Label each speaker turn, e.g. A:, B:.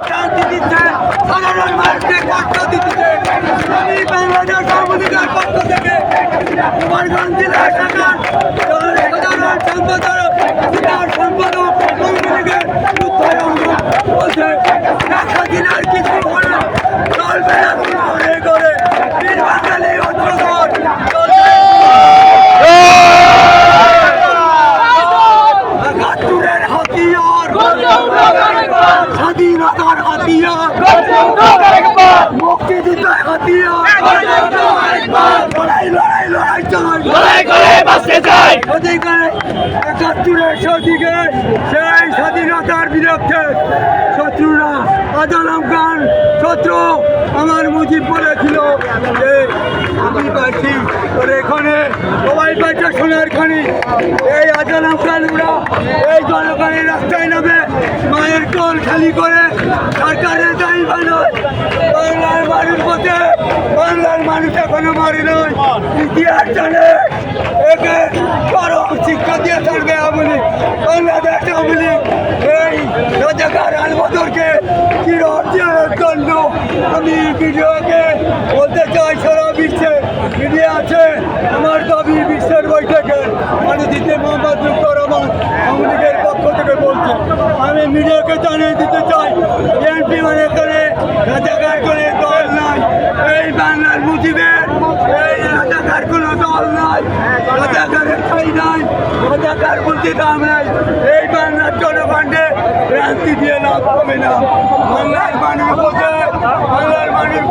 A: শান্তি দিচ্ছে, সাধারণ মানুষকে কষ্ট দিচ্ছে। আমি বাংলাদেশ আওয়ামী লীগের পক্ষ থেকে কুমারগঞ্জ জেলা শাখার সাধারণ সম্পাদক আওয়ামী লীগের যুদ্ধের অঙ্গ বলছে ঢাকা জেলার কিছু করে চলবে না করে করে বীর বাঙালি অস্ত্রধর চলবে। একাত্তরের হাতিয়ার, স্বাধীনতার হাতিয়ার, মুক্তিযুদ্ধের হাতিয়ার, লড়াই লড়াই লড়াই চাই, লড়াই করে বাঁচতে চাই। একাত্তরের শতীকে সেই স্বাধীনতার বিরুদ্ধে শত্রুরা আজম খান শত্রু আমার মুজিব বলেছিল যে আমি পাচ্ছি তোর এখানে সবাই পাচ্ছে সোনার খনি। এই আজম খানরা এই জনগণের রাস্তায় নামে মায়ের কোল খালি করে সরকারের দায়ী বানায়। বাংলার মানুষ পথে বাংলার মানুষ এখনো মারি নয়, ইতিহাস জানে। একে চরম শিক্ষা দিয়ে থাকবে আওয়ামী লীগ, বাংলাদেশ আওয়ামী লীগ। এই রাজাকার আলবদরকে চিরজীবনের জন্য আমি ভিডিওকে বলতে চাই, সারা বিশ্বে মিডিয়া আছে। আমার দাবি বিশ্বের বৈঠকে দিতে মোহাম্মদ মুস্তফা রহমান আওয়ামী লীগের পক্ষ থেকে বলছে। আমি মিডিয়াকে জানিয়ে দিতে চাই, বিএনপি মানে করে রাজাকার করে দল নাই। এই বাংলার মুজিবের এই রাজাকার কোনো দল নাই, রাজাকারের ঠাই নাই, রাজাকার বলতে দাম নাই। এই বাংলার জনগণকে ভ্রান্তি দিয়ে লাভ হবে না। বাংলার মানুষ বোঝে, বাংলার মানুষ